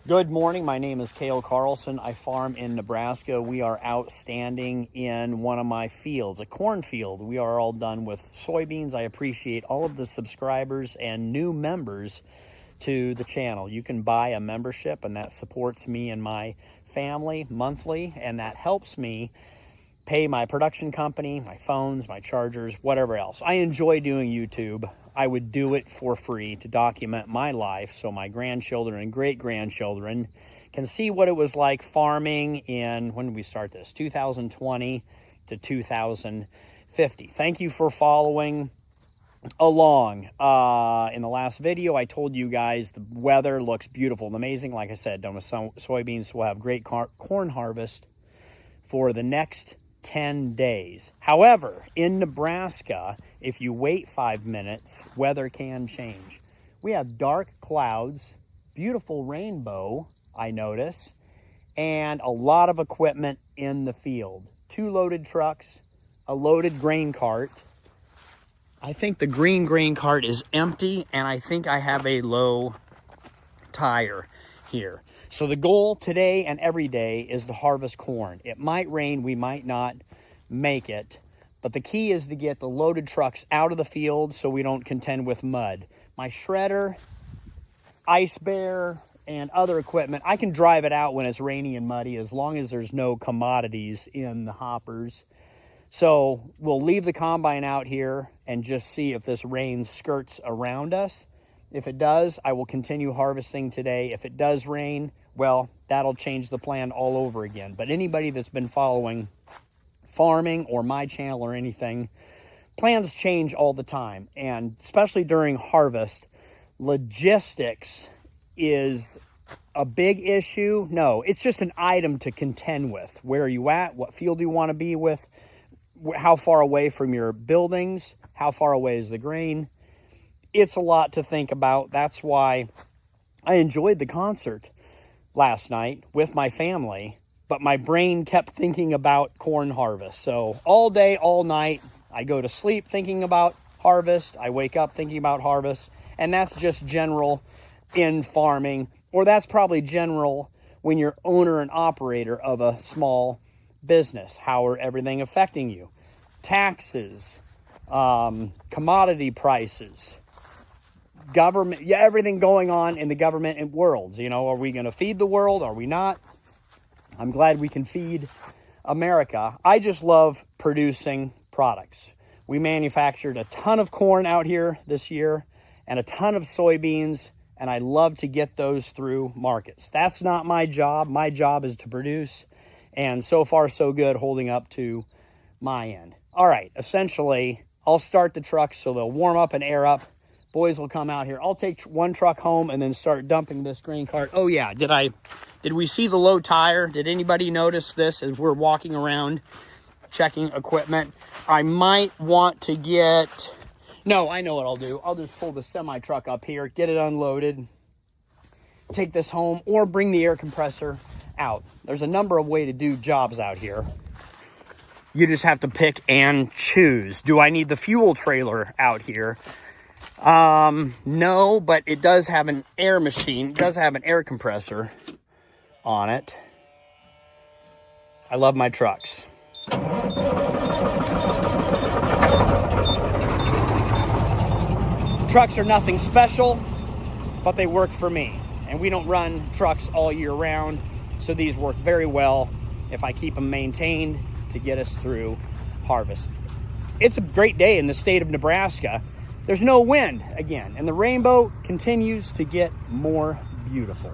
Good morning. My name is Cale Carlson. I farm in Nebraska. We are outstanding in one of my fields, a cornfield. We are all done with soybeans. I appreciate all of the subscribers and new members to the channel. You can buy a membership, and that supports me and my family monthly, and that helps me pay my production company, my phones, my chargers, whatever else. I enjoy doing YouTube. I would do it for free to document my life so my grandchildren and great-grandchildren can see what it was like farming in, when did we start this? 2020 to 2050. Thank you for following along. In the last video, I told you guys the weather looks beautiful and amazing. Like I said, done with some soybeans. We'll have great corn harvest for the next 10 days. However, in Nebraska, if you wait 5 minutes, weather can change. We have dark clouds, beautiful rainbow, I notice, and a lot of equipment in the field. 2 loaded trucks, a loaded grain cart. I think the green grain cart is empty, and I think I have a low tire here. So the goal today and every day is to harvest corn. It might rain, we might not make it, but the key is to get the loaded trucks out of the field so we don't contend with mud. My shredder, ice bear, and other equipment, I can drive it out when it's rainy and muddy as long as there's no commodities in the hoppers. So we'll leave the combine out here and just see if this rain skirts around us. If it does, I will continue harvesting today. If it does rain, well, that'll change the plan all over again. But anybody that's been following farming or my channel or anything, plans change all the time. And especially during harvest, logistics is a big issue. No, it's just an item to contend with. Where are you at? What field do you want to be with? How far away from your buildings? How far away is the grain? It's a lot to think about. That's why I enjoyed the concert last night with my family, but my brain kept thinking about corn harvest. So all day, all night, I go to sleep thinking about harvest. I wake up thinking about harvest. And that's just general in farming, or that's probably general when you're owner and operator of a small business. How are everything affecting you? Taxes, commodity prices, government, everything going on in the government and worlds. You know, are we going to feed the world? Are we not? I'm glad we can feed America. I just love producing products. We manufactured a ton of corn out here this year and a ton of soybeans, and I love to get those through markets. That's not my job. My job is to produce, and so far so good, holding up to my end. All right, essentially, I'll start the trucks so they'll warm up and air up. Boys will come out here. I'll take one truck home and then start dumping this grain cart. Oh yeah, did we see the low tire? Did anybody notice this as we're walking around checking equipment? I might want to get, no, I know what I'll do. I'll just pull the semi truck up here, get it unloaded, take this home, or bring the air compressor out. There's a number of ways to do jobs out here. You just have to pick and choose. Do I need the fuel trailer out here? No, but it does have an air machine. It does have an air compressor on it. I love my trucks. Trucks are nothing special, but they work for me. And we don't run trucks all year round, so these work very well if I keep them maintained to get us through harvest. It's a great day in the state of Nebraska. There's no wind again, and the rainbow continues to get more beautiful.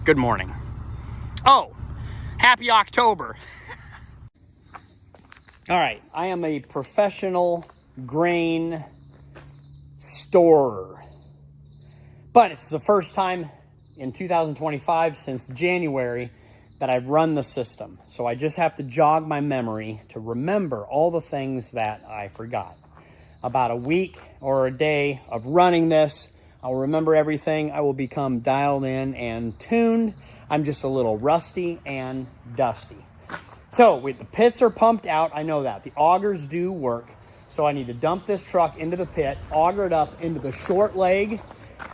Good morning. Oh, happy October. All right, I am a professional grain storer, but it's the first time in 2025 since January that I've run the system. So I just have to jog my memory to remember all the things that I forgot. About a week or a day of running this, I'll remember everything. I will become dialed in and tuned. I'm just a little rusty and dusty. So the pits are pumped out. I know that. The augers do work. So I need to dump this truck into the pit, auger it up into the short leg,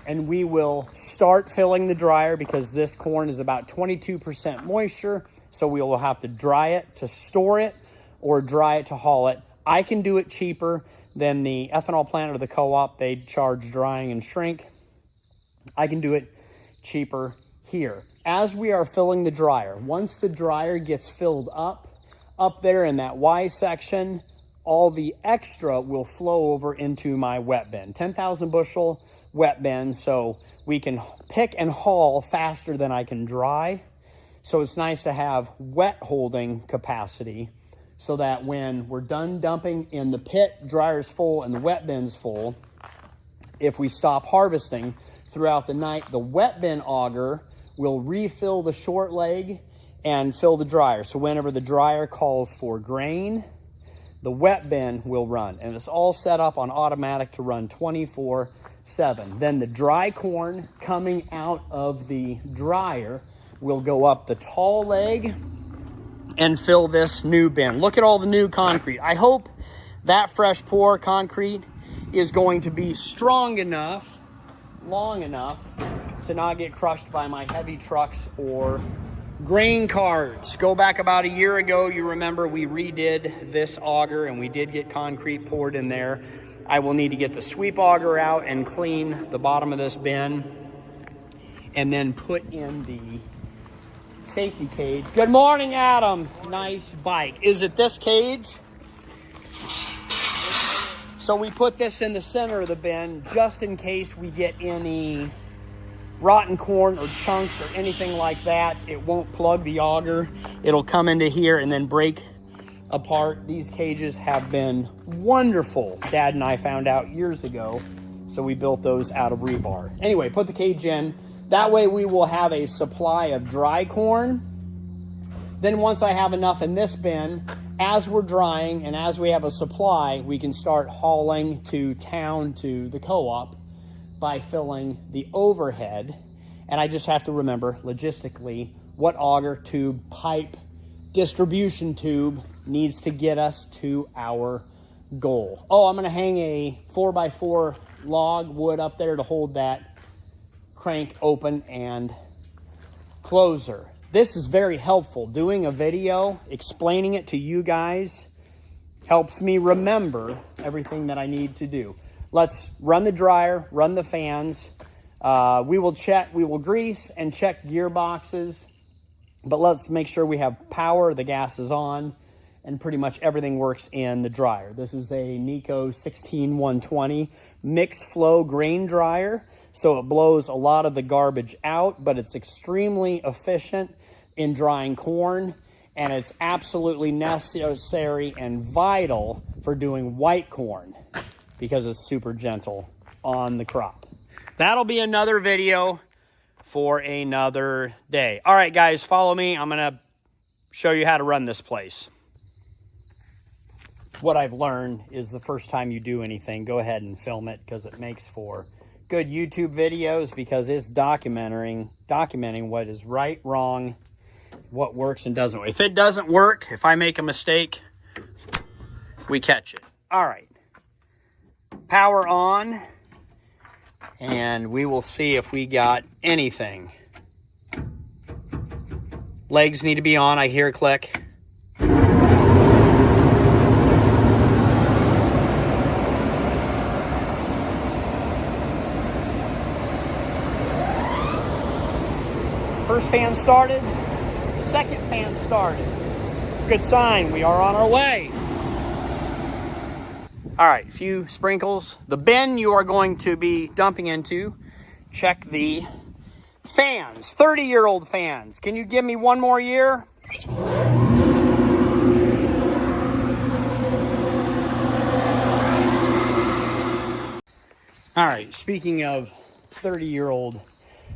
and we will start filling the dryer because this corn is about 22% moisture. So we will have to dry it to store it or dry it to haul it. I can do it cheaper than the ethanol plant or the co-op. They charge drying and shrink. I can do it cheaper here. As we are filling the dryer, once the dryer gets filled up there in that Y section, all the extra will flow over into my wet bin. 10,000 bushel wet bin, so we can pick and haul faster than I can dry. So it's nice to have wet holding capacity so that when we're done dumping in the pit, dryer's full and the wet bin's full, if we stop harvesting throughout the night, the wet bin auger will refill the short leg and fill the dryer. So whenever the dryer calls for grain, the wet bin will run. And it's all set up on automatic to run 24/7. Then the dry corn coming out of the dryer will go up the tall leg and fill this new bin. Look at all the new concrete. I hope that fresh pour concrete is going to be strong enough, long enough to not get crushed by my heavy trucks or grain carts. Go back about a year ago, you remember we redid this auger and we did get concrete poured in there. I will need to get the sweep auger out and clean the bottom of this bin and then put in the safety cage. Good morning, Adam. Nice bike. Is it this cage? So we put this in the center of the bin just in case we get any rotten corn or chunks or anything like that. It won't plug the auger. It'll come into here and then break apart. These cages have been wonderful. Dad and I found out years ago, so we built those out of rebar. Anyway, put the cage in. That way we will have a supply of dry corn. Then once I have enough in this bin, as we're drying and as we have a supply, we can start hauling to town to the co-op by filling the overhead. And I just have to remember logistically what auger, tube, pipe, distribution tube needs to get us to our goal. Oh, I'm gonna hang a 4x4 log wood up there to hold that crank open and closer. This is very helpful. Doing a video, explaining it to you guys helps me remember everything that I need to do. Let's run the dryer, run the fans. We will grease and check gearboxes, but let's make sure we have power, the gas is on, and pretty much everything works in the dryer. This is a Nico 16120 mixed flow grain dryer, so it blows a lot of the garbage out, but it's extremely efficient in drying corn, and it's absolutely necessary and vital for doing white corn because it's super gentle on the crop. That'll be another video for another day. All right, guys, follow me. I'm gonna show you how to run this place. What I've learned is the first time you do anything, go ahead and film it because it makes for good YouTube videos because it's documenting what is right, wrong, what works and doesn't work. If it doesn't work, if I make a mistake, we catch it. All right, power on, and we will see if we got anything. Legs need to be on, I hear a click. First fan started, second fan started. Good sign, we are on our way. All right, a few sprinkles. The bin you are going to be dumping into, check the fans, 30-year-old fans. Can you give me one more year? All right, speaking of 30-year-old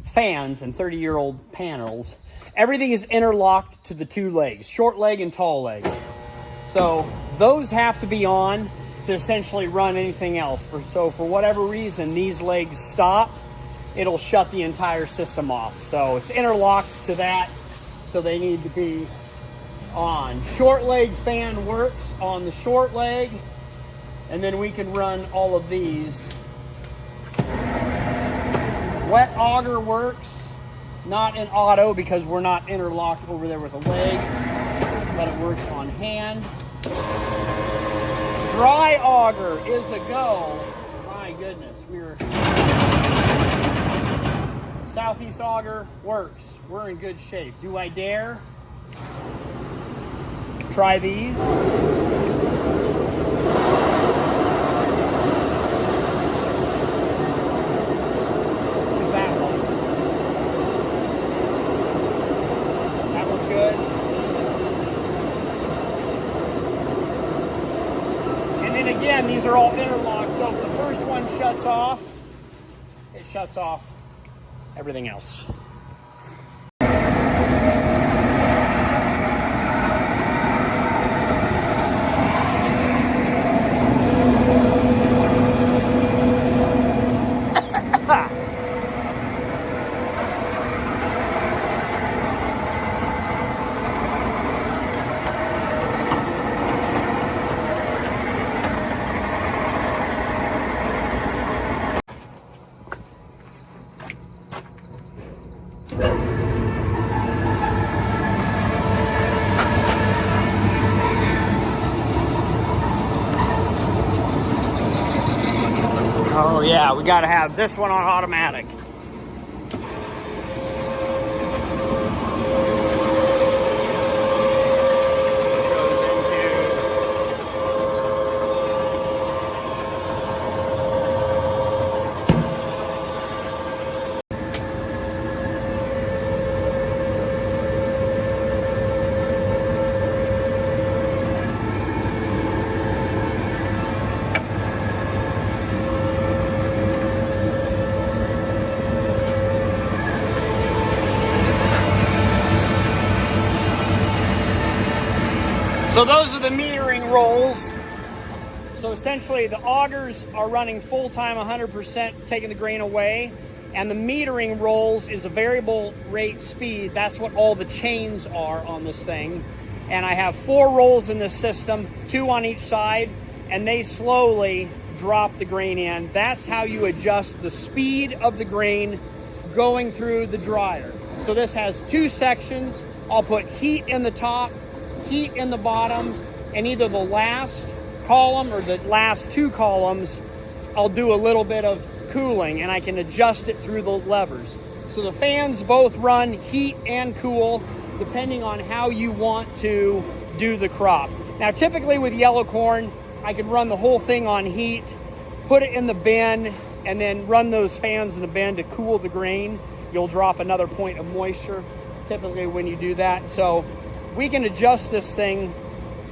fans and 30-year-old panels, everything is interlocked to the two legs, short leg and tall leg. So those have to be on to essentially run anything else. So for whatever reason these legs stop, it'll shut the entire system off. So it's interlocked to that, so they need to be on. Short leg fan works on the short leg, and then we can run all of these Wet auger works, not in auto because we're not interlocked over there with a leg, but it works on hand. Dry auger is a go. My goodness, Southeast auger works. We're in good shape. Do I dare try these? Again, these are all interlocked, so if the first one shuts off, it shuts off everything else. Oh yeah, we gotta have this one on automatic. So those are the metering rolls. So essentially the augers are running full-time 100%, taking the grain away. And the metering rolls is a variable rate speed. That's what all the chains are on this thing. And I have 4 rolls in this system, 2 on each side, and they slowly drop the grain in. That's how you adjust the speed of the grain going through the dryer. So this has 2 sections. I'll put heat in the top, heat in the bottom, and either the last column or the last 2 columns, I'll do a little bit of cooling and I can adjust it through the levers. So the fans both run heat and cool depending on how you want to do the crop. Now typically with yellow corn, I could run the whole thing on heat, put it in the bin, and then run those fans in the bin to cool the grain. You'll drop another point of moisture typically when you do that. So we can adjust this thing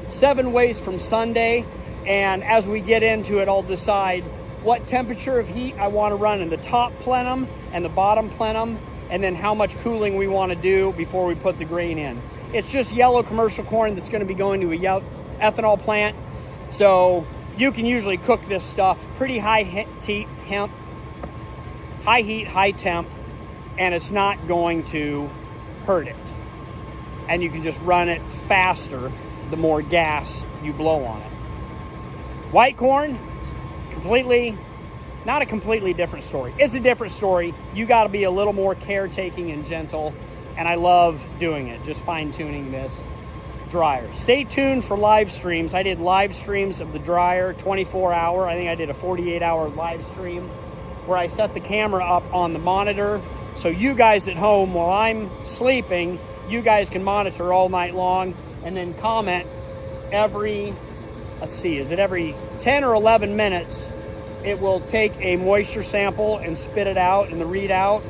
7 ways from Sunday, and as we get into it, I'll decide what temperature of heat I want to run in the top plenum and the bottom plenum, and then how much cooling we want to do before we put the grain in. It's just yellow commercial corn that's going to be going to a ethanol plant, so you can usually cook this stuff pretty high heat, high temp, and it's not going to hurt it. And you can just run it faster the more gas you blow on it. White corn, it's not a completely different story. It's a different story. You got to be a little more caretaking and gentle, and I love doing it, just fine-tuning this dryer. Stay tuned for live streams. I did live streams of the dryer, 24-hour. I think I did a 48-hour live stream where I set the camera up on the monitor. So you guys at home, while I'm sleeping, you guys can monitor all night long and then comment every 10 or 11 minutes. It will take a moisture sample and spit it out in the readout,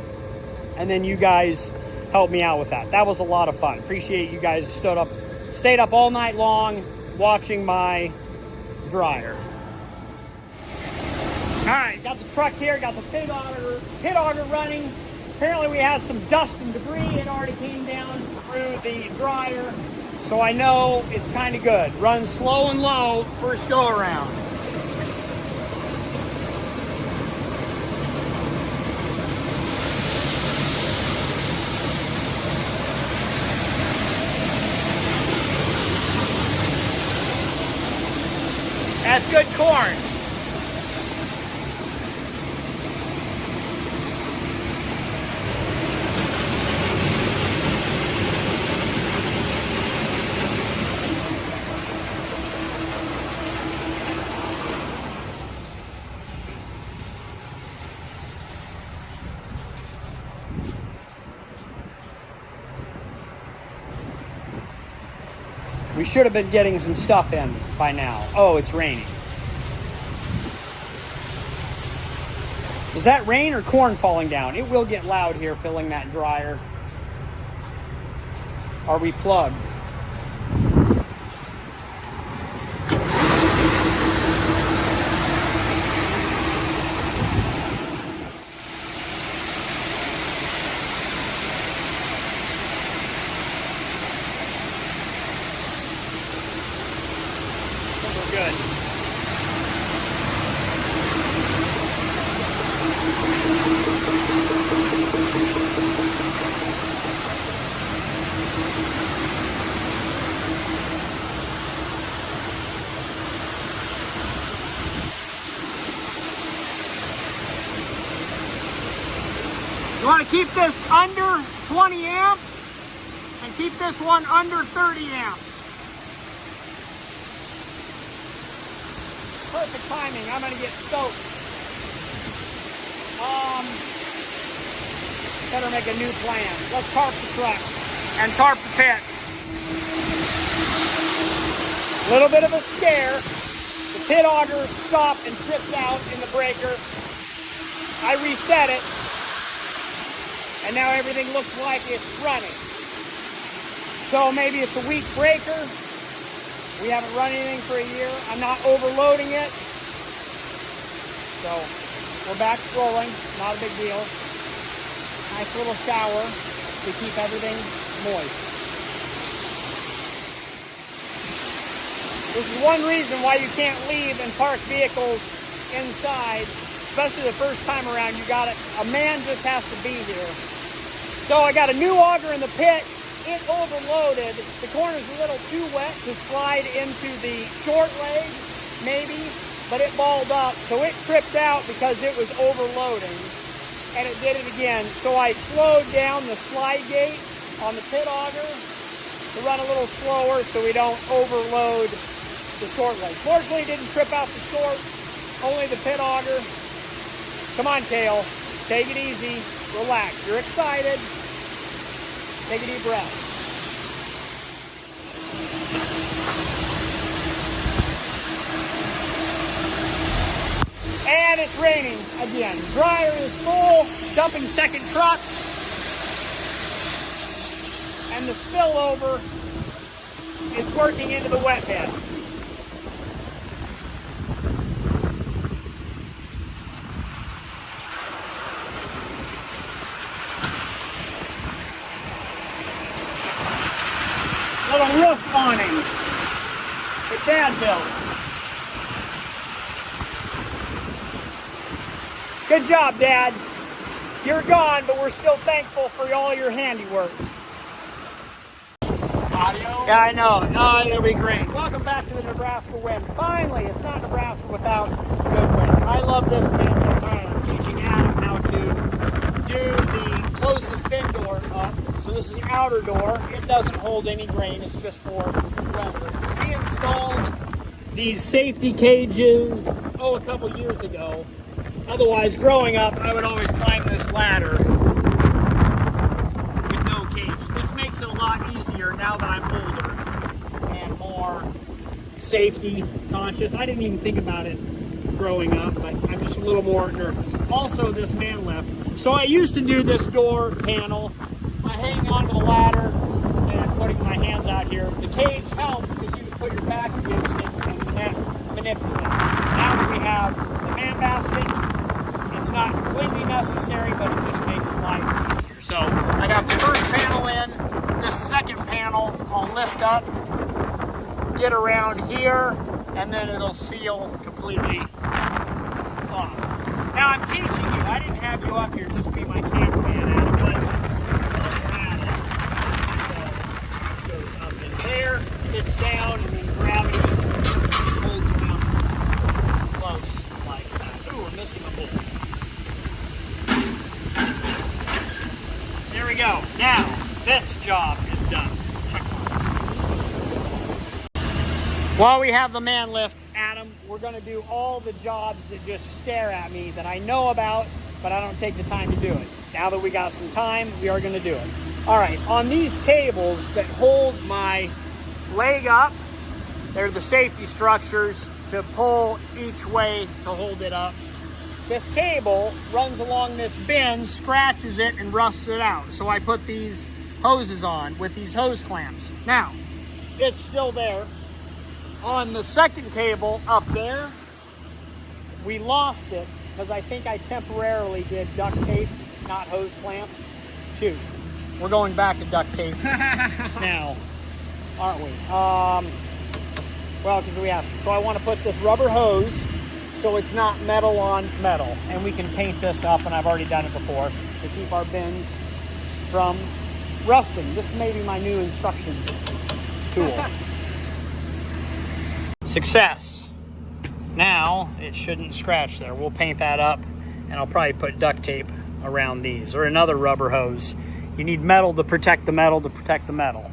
and then you guys help me out with that. That was a lot of fun. Appreciate you guys stayed up all night long watching my dryer. All right, got the truck here, got the pit auger running. Apparently we had some dust and debris. It already came down through the dryer, so I know it's kind of good. Run slow and low first go around. That's good corn. We should have been getting some stuff in by now. Oh, it's raining. Is that rain or corn falling down? It will get loud here filling that dryer. Are we plugged? Good. You want to keep this under 20 amps and keep this one under 30 amps. Perfect timing. I'm gonna get soaked. Better make a new plan. Let's tarp the truck and tarp the pit. A little bit of a scare. The pit auger stopped and tripped out in the breaker. I reset it, and now everything looks like it's running. So maybe it's a weak breaker. We haven't run anything for a year. I'm not overloading it. So we're back rolling. Not a big deal. Nice little shower to keep everything moist. This is one reason why you can't leave and park vehicles inside, especially the first time around. You got it. A man just has to be here. So I got a new auger in the pit. It overloaded. The corner's a little too wet to slide into the short leg, maybe, but it balled up. So it tripped out because it was overloading, and it did it again. So I slowed down the slide gate on the pit auger to run a little slower so we don't overload the short leg. Fortunately, it didn't trip out the short, only the pit auger. Come on, Cale. Take it easy. Relax. You're excited. Take a deep breath. And it's raining again. Dryer is full, dumping second truck. And the spillover is working into the wet bed. Little roof awning that Dad built. Good job, Dad. You're gone, but we're still thankful for all your handiwork. Audio? Yeah, I know. No, it'll be great. Welcome back to the Nebraska wind. Finally, it's not Nebraska without good wind. I love this man. I'm teaching Adam how to do the close this bin door up. So this is the outer door. It doesn't hold any grain. It's just for weather. We installed these safety cages, a couple years ago. Otherwise, growing up, I would always climb this ladder with no cage. This makes it a lot easier now that I'm older and more safety conscious. I didn't even think about it growing up, but I'm just a little more nervous. Also, this man lift. So I used to do this door panel. I hang onto the ladder and I'm putting my hands out here. The cage helps because you can put your back against it and manipulate. Now that we have the man basket, it's not completely necessary, but it just makes life easier. So I got the first panel in. This second panel I'll lift up, get around here, and then it'll seal completely off. Now I'm teaching you. I didn't have you up here just to be my cameraman, Adam, but so it goes up in there, fits down, and then gravity holds them close like that. Ooh, we're missing a bolt. There we go. Now, this job is done. Check it out. While we have the man lift, Adam, we're going to do all the jobs that just stare at me that I know about, but I don't take the time to do it. Now that we got some time, we are going to do it. All right, on these cables that hold my leg up. They're the safety structures to pull each way to hold it up. This cable runs along this bin, scratches it, and rusts it out. So I put these hoses on with these hose clamps. Now, it's still there. On the second cable up there, we lost it because I think I temporarily did duct tape, not hose clamps. Shoot, we're going back to duct tape now, aren't we? Well, because we have to. So I want to put this rubber hose so it's not metal on metal. And we can paint this up, and I've already done it before, to keep our bins from rusting. This may be my new instruction tool. Success. Now it shouldn't scratch there. We'll paint that up, and I'll probably put duct tape around these, or another rubber hose. You need metal to protect the metal to protect the metal.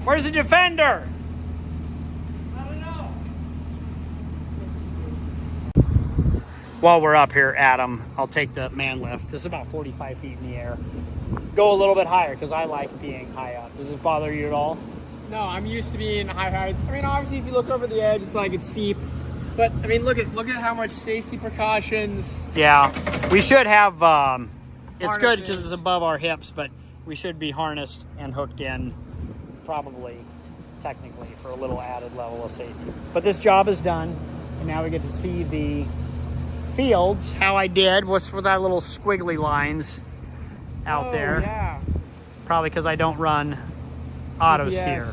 Where's the defender? I don't know. While we're up here, Adam, I'll take the man lift. This is about 45 feet in the air. Go a little bit higher because I like being high up. Does this bother you at all? No, I'm used to being high heights. I mean, obviously, if you look over the edge, it's like it's steep. But I mean, look at how much safety precautions. Yeah, we should have. It's Harnesses. Good because it's above our hips, but we should be harnessed and hooked in, probably, technically, for a little added level of safety. But this job is done, and now we get to see the fields. How I did. What's with that little squiggly lines out there? Yeah. Probably because I don't run autos GPS. here.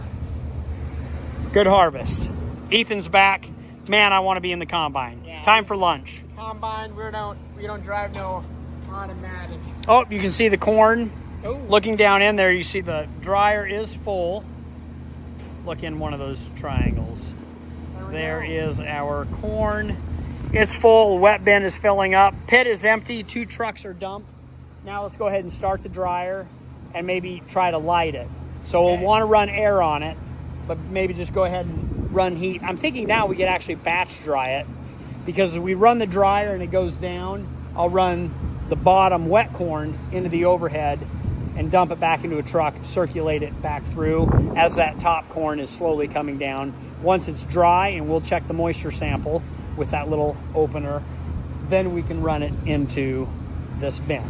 Good harvest. Ethan's back. Man, I want to be in the combine. Yeah. Time for lunch. Combine, we don't drive no automatic. Oh, you can see the corn. Oh. Looking down in there, you see the dryer is full. Look in one of those triangles. There is our corn. It's full. Wet bin is filling up. Pit is empty. 2 trucks are dumped. Now let's go ahead and start the dryer and maybe try to light it. So we'll want to run air on it, but maybe just go ahead and run heat. I'm thinking now we could actually batch dry it, because if we run the dryer and it goes down, I'll run the bottom wet corn into the overhead and dump it back into a truck, circulate it back through as that top corn is slowly coming down. Once it's dry, and we'll check the moisture sample with that little opener, then we can run it into this bin.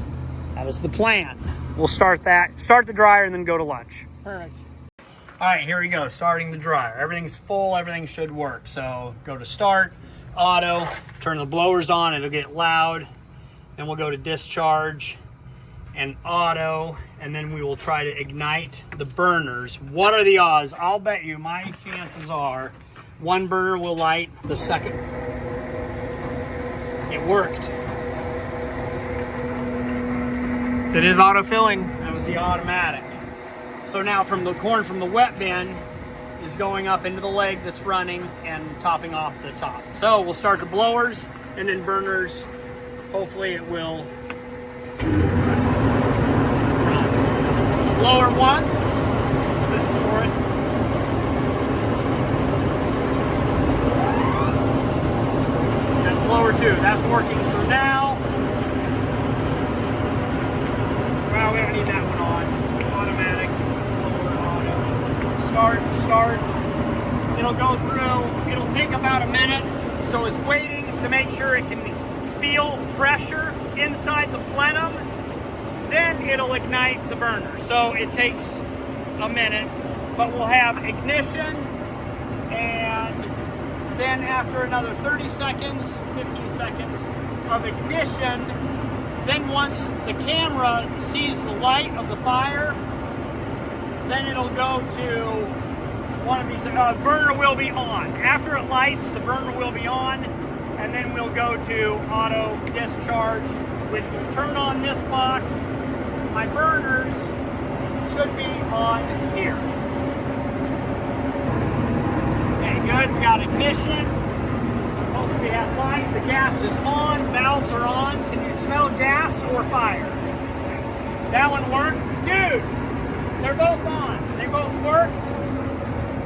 That is the plan. We'll start the dryer, and then go to lunch. Perfect. All right, here we go, starting the dryer. Everything's full, everything should work. So go to start, auto, turn the blowers on, it'll get loud. Then we'll go to discharge and auto, and then we will try to ignite the burners. What are the odds? I'll bet you my chances are one burner will light, the second. It worked. It is auto-filling. That was the automatic. So now from the corn from the wet bin is going up into the leg that's running and topping off the top. So we'll start the blowers and then burners. Hopefully it will run. Blower 1, listen for it. That's blower 2, that's working. So now, well, we don't need that one on. Automatic. Start. It'll go through, it'll take about a minute, so it's waiting to make sure it can feel pressure inside the plenum, then it'll ignite the burner. So it takes a minute, but we'll have ignition, and then after another 30 seconds, 15 seconds of ignition, then once the camera sees the light of the fire, then it'll go to one of these, burner will be on. After it lights, the burner will be on, and then we'll go to auto discharge, which will turn on this box. My burners should be on here. Okay, good, we got ignition. Hopefully we have light, the gas is on, valves are on. Can you smell gas or fire? That one worked? Dude! They're both on. They both worked.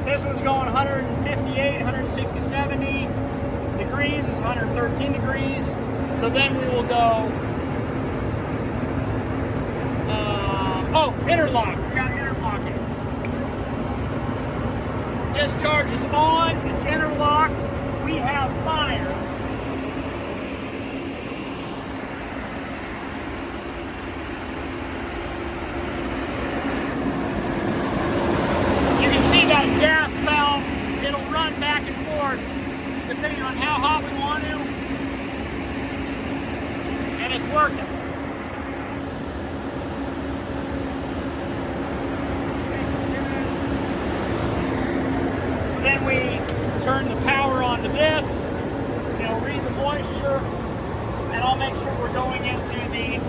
This one's going 158, 160, 70 degrees. It's 113 degrees. So then we will go. Oh, interlock. We got interlocking. Discharge is on, it's interlocked, we have fire. You can see that gas valve, it'll run back and forth depending on how hot we want to, and it's working. Then we turn the power onto this, it'll read the moisture, and I'll make sure we're going into the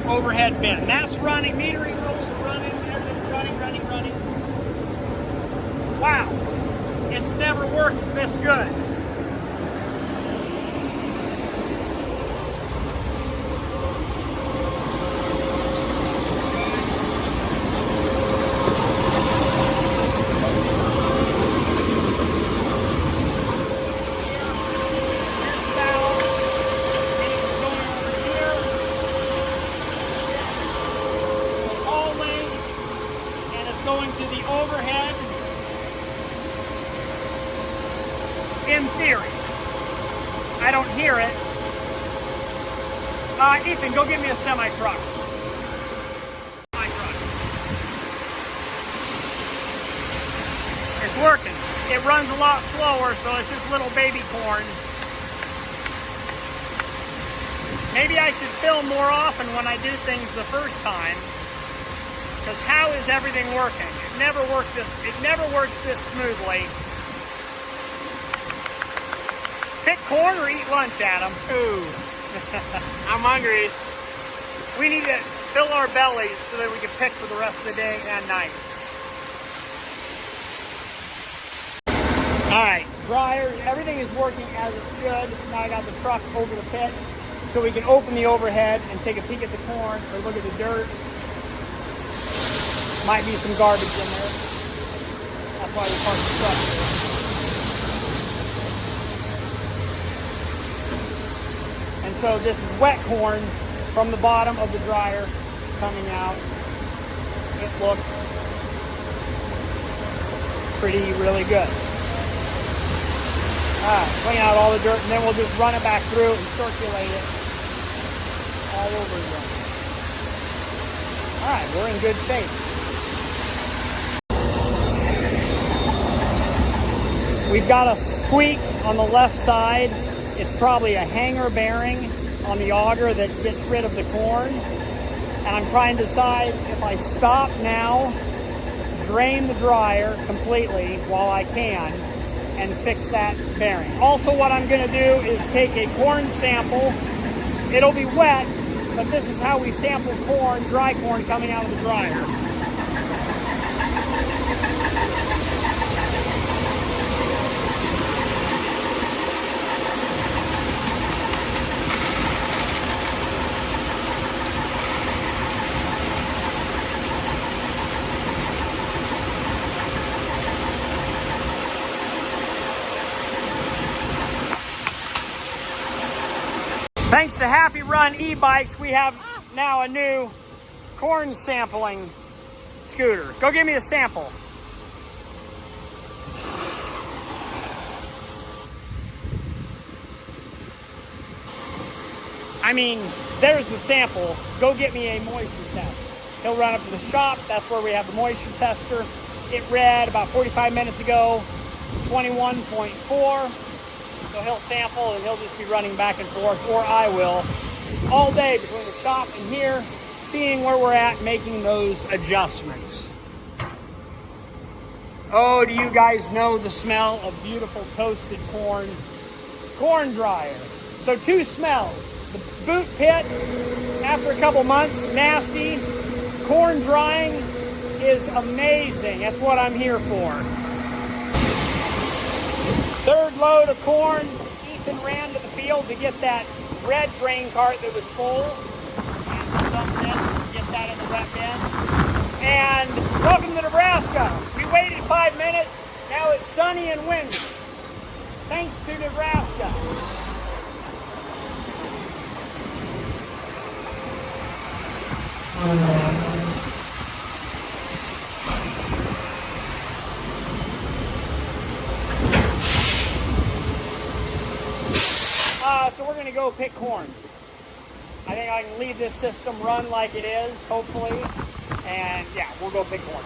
overhead bin. That's running, metering rolls are running, everything's running. Wow, it's never worked this good. Going to the overhead. In theory, I don't hear it. Ethan, go get me a semi-truck. It's working. It runs a lot slower, so it's just little baby corn. Maybe I should film more often when I do things the first time. Because how is everything working? It never works this smoothly. Pick corn or eat lunch, Adam. Ooh. I'm hungry. We need to fill our bellies so that we can pick for the rest of the day and night. Alright, dryer, everything is working as it should. Now I got the truck over the pit so we can open the overhead and take a peek at the corn or look at the dirt. Might be some garbage in there. That's why we parked the truck there. And so this is wet corn from the bottom of the dryer coming out. It looks really good. Alright, clean out all the dirt and then we'll just run it back through and circulate it all over again. Alright, we're in good shape. We've got a squeak on the left side. It's probably a hanger bearing on the auger that gets rid of the corn. And I'm trying to decide if I stop now, drain the dryer completely while I can, and fix that bearing. Also, what I'm going to do is take a corn sample. It'll be wet, but this is how we sample corn, dry corn coming out of the dryer. Thanks to Happy Run e-bikes, we have now a new corn sampling scooter. Go give me a sample. I mean, there's the sample. Go get me a moisture test. He'll run up to the shop. That's where we have the moisture tester. It read about 45 minutes ago, 21.4. So he'll sample and he'll just be running back and forth, or I will, all day between the shop and here, seeing where we're at, making those adjustments. Oh, do you guys know the smell of beautiful toasted corn dryer? So two smells. The boot pit, after a couple months, nasty. Corn drying is amazing. That's what I'm here for. Third load of corn. Ethan ran to the field to get that red grain cart that was full. And dump this, get that in the wet bin. And welcome to Nebraska. We waited 5 minutes. Now it's sunny and windy. Thanks to Nebraska. gonna go pick corn. I think I can leave this system run like it is, hopefully. And yeah, we'll go pick corn.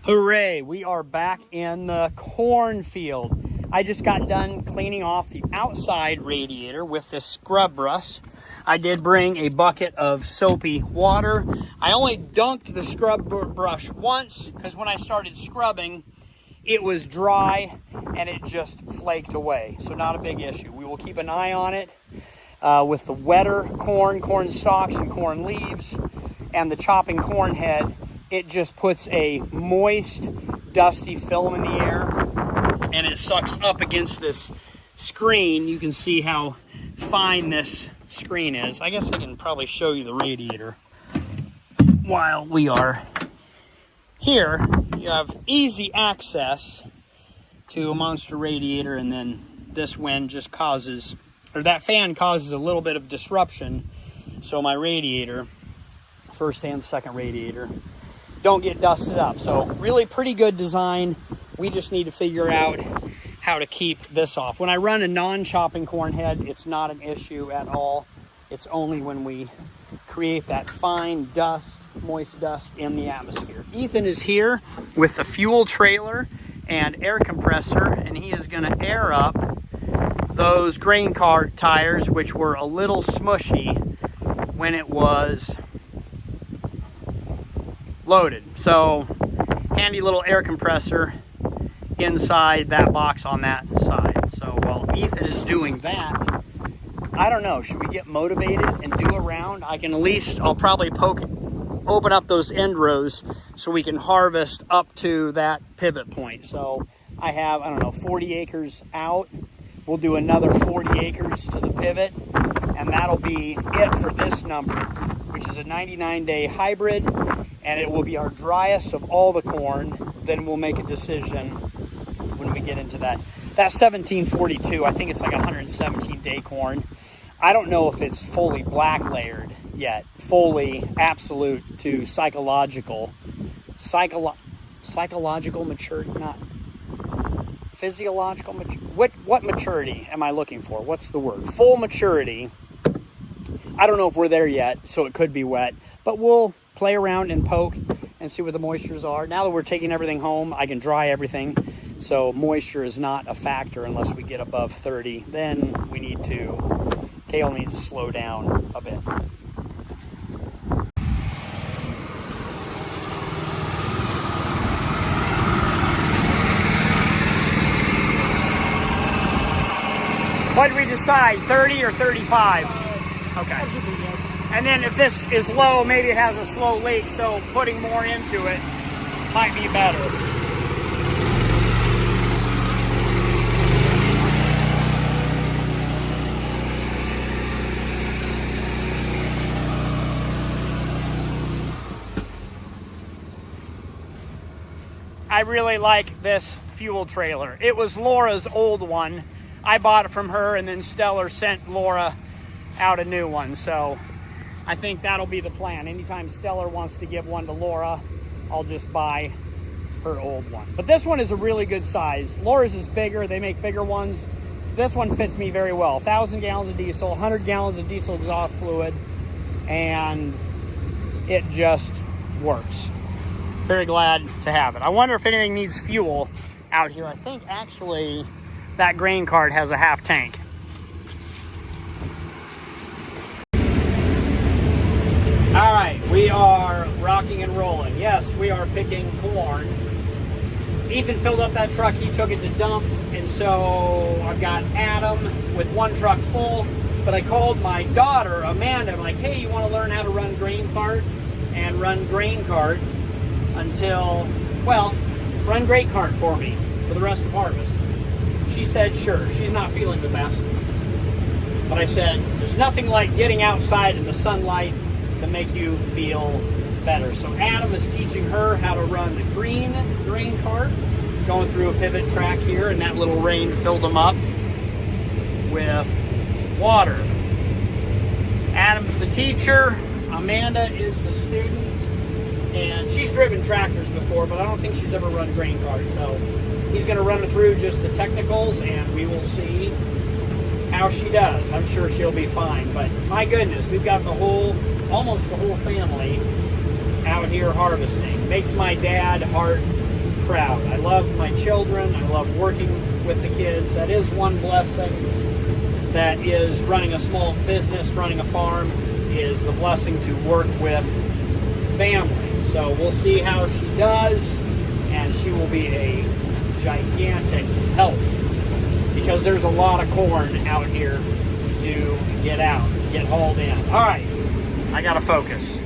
Hooray, we are back in the cornfield. I just got done cleaning off the outside radiator with this scrub brush. I did bring a bucket of soapy water. I only dunked the scrub brush once because when I started scrubbing, it was dry and it just flaked away. So not a big issue. We will keep an eye on it with the wetter corn stalks and corn leaves and the chopping corn head. It just puts a moist, dusty film in the air and it sucks up against this screen. You can see how fine this screen is. I guess I can probably show you the radiator while we are here. You have easy access to a monster radiator, and then this wind just causes, or that fan causes a little bit of disruption. So my radiator, first and second radiator, don't get dusted up. So really pretty good design. We just need to figure out how to keep this off. When I run a non-chopping corn head, it's not an issue at all. It's only when we create that fine dust, moist dust in the atmosphere. Ethan is here with a fuel trailer and air compressor, and he is gonna air up those grain cart tires, which were a little smushy when it was loaded. So handy little air compressor inside that box on that side. So while Ethan is doing that, I don't know, should we get motivated and do a round? I'll probably open up those end rows so we can harvest up to that pivot point. So I have, 40 acres out. We'll do another 40 acres to the pivot, and that'll be it for this number, which is a 99-day hybrid, and it will be our driest of all the corn. Then we'll make a decision when we get into that 1742. I think it's like 117-day corn. I don't know if it's fully black layered yet, fully absolute to psychological maturity, not physiological maturity. What maturity am I looking for? What's the word? Full maturity. I don't know if we're there yet, so it could be wet, but we'll play around and poke and see what the moistures are. Now that we're taking everything home, I can dry everything, so moisture is not a factor unless we get above 30. Then Cale needs to slow down a bit. What did we decide, 30 or 35? Okay. And then if this is low, maybe it has a slow leak, so putting more into it might be better. I really like this fuel trailer. It was Laura's old one. I bought it from her, and then Stellar sent Laura out a new one. So I think that'll be the plan. Anytime Stellar wants to give one to Laura, I'll just buy her old one. But this one is a really good size. Laura's is bigger. They make bigger ones. This one fits me very well. 1,000 gallons of diesel, 100 gallons of diesel exhaust fluid, and it just works. Very glad to have it. I wonder if anything needs fuel out here. I think actually that grain cart has a half tank. All right, we are rocking and rolling. Yes, we are picking corn. Ethan filled up that truck, he took it to dump, and so I've got Adam with one truck full, but I called my daughter, Amanda. I'm like, hey, you want to learn how to run grain cart and run grain cart until, well, run grain cart for me for the rest of harvest. She said, sure. She's not feeling the best. But I said, there's nothing like getting outside in the sunlight to make you feel better. So Adam is teaching her how to run the green grain cart, going through a pivot track here, and that little rain filled them up with water. Adam's the teacher, Amanda is the student, and she's driven tractors before, but I don't think she's ever run grain cart, so he's going to run through just the technicals, and we will see how she does. I'm sure she'll be fine, but my goodness, we've got almost the whole family out here harvesting. Makes my dad heart proud. I love my children. I love working with the kids. That is one blessing. That is running a small business, running a farm, is the blessing to work with family. So we'll see how she does, and she will be a gigantic help because there's a lot of corn out here to get out, get hauled in. All right, I gotta focus.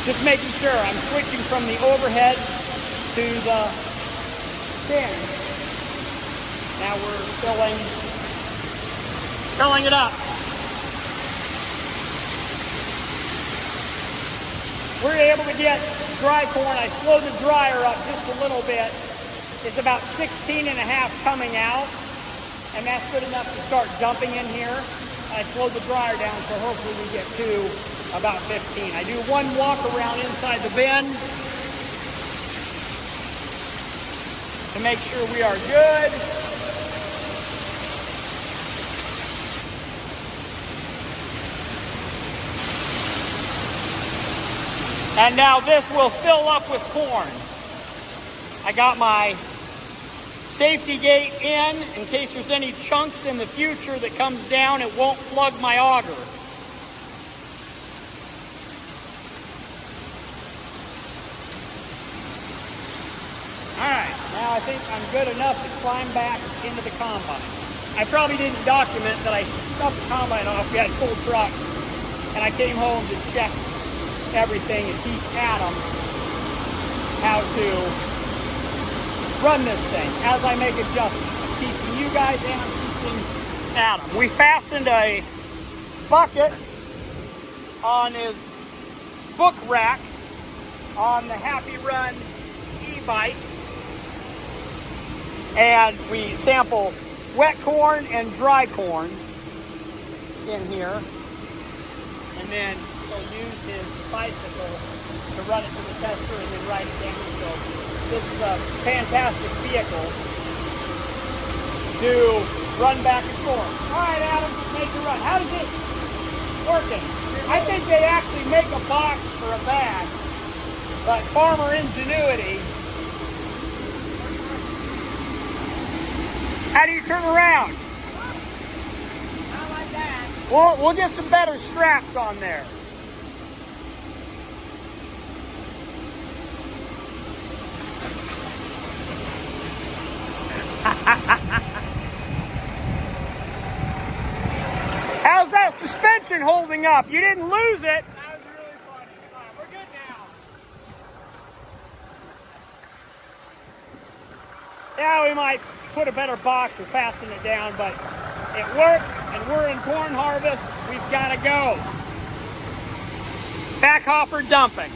Just making sure I'm switching from the overhead to the thin. Now we're filling it up. We're able to get dry corn. I slowed the dryer up just a little bit. It's about 16 and a half coming out, and that's good enough to start dumping in here. I slowed the dryer down, so hopefully we get to about 15. I do one walk around inside the bin to make sure we are good. And now this will fill up with corn. I got my safety gate in case there's any chunks in the future that comes down, it won't plug my auger. Alright, now I think I'm good enough to climb back into the combine. I probably didn't document that I stuffed the combine off. We had a full truck, and I came home to check everything and teach Adam how to run this thing as I make adjustments. I'm teaching you guys and I'm teaching Adam. We fastened a bucket on his book rack on the Happy Run e-bike, and we sample wet corn and dry corn in here, and then he'll use his bicycle to run it to the tester and then ride it down. So this is a fantastic vehicle to run back and forth. All right, Adam, make a run. How is this working? I think they actually make a box for a bag, but farmer ingenuity. How do you turn around? Not like that. Well, we'll get some better straps on there. How's that suspension holding up? You didn't lose it. That was really funny. Come on, we're good now. Yeah, we might put a better box and fasten it down, but it works, and we're in corn harvest. We've got to go. Back hopper dumping.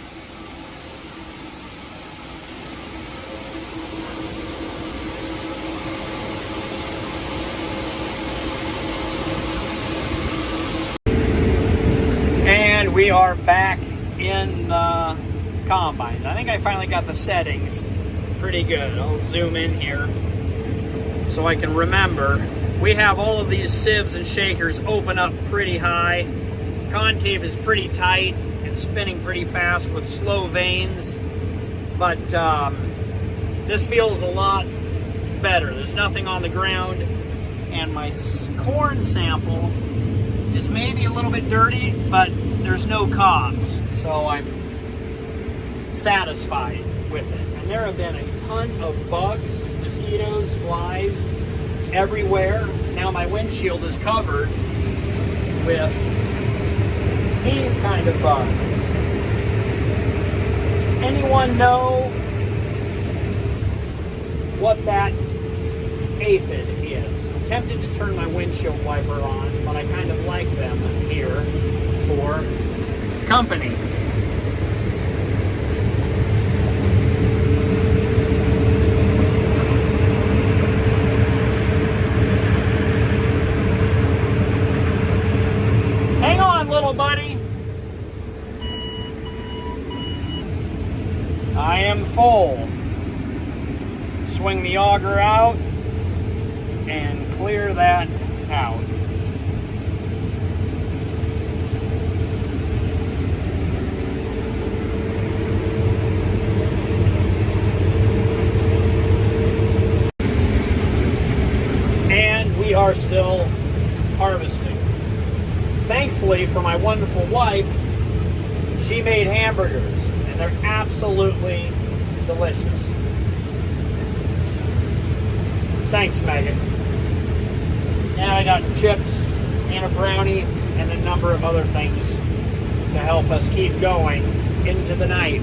And we are back in the combines. I think I finally got the settings pretty good. I'll zoom in here so I can remember. We have all of these sieves and shakers open up pretty high. Concave is pretty tight and spinning pretty fast with slow vanes. But this feels a lot better. There's nothing on the ground. And my corn sample is maybe a little bit dirty, but there's no cogs. So I'm satisfied with it. And there have been a ton of bugs, mosquitoes, flies, everywhere. Now my windshield is covered with these kind of bugs. Does anyone know what that aphid is? I'm tempted to turn my windshield wiper on, but I kind of like them here for company. Hang on, little buddy. I am full. Swing the auger out and clear that out. And we are still harvesting. Thankfully for my wonderful wife, she made hamburgers, and they're absolutely delicious. Thanks, Megan. And I got chips and a brownie and a number of other things to help us keep going into the night.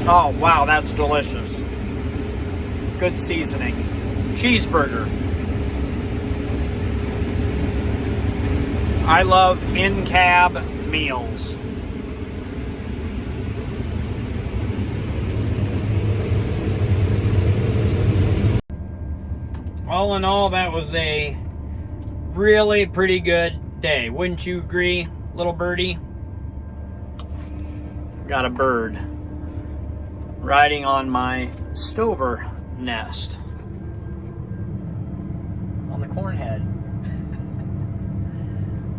Oh, wow, that's delicious. Good seasoning. Cheeseburger. I love in-cab meals. All in all, that was a really pretty good day. Wouldn't you agree, little birdie? Got a bird riding on my stover nest on the corn head.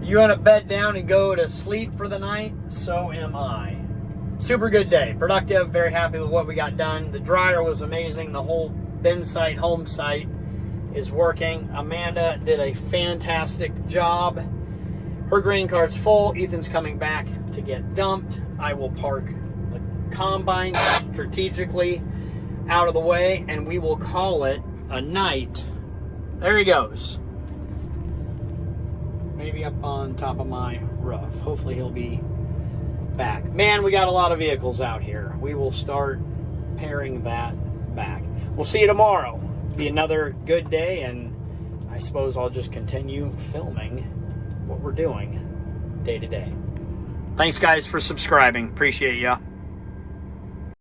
You want to bed down and go to sleep for the night? So am I. Super good day. Productive. Very happy with what we got done. The dryer was amazing. The whole bin site, home site is working. Amanda did a fantastic job. Her grain cart's full. Ethan's coming back to get dumped. I will park the combine strategically out of the way, and we will call it a night. There he goes. Maybe up on top of my roof. Hopefully he'll be back. Man, we got a lot of vehicles out here. We will start paring that back. We'll see you tomorrow. Be another good day, and I suppose I'll just continue filming what we're doing day to day. Thanks, guys, for subscribing. Appreciate ya.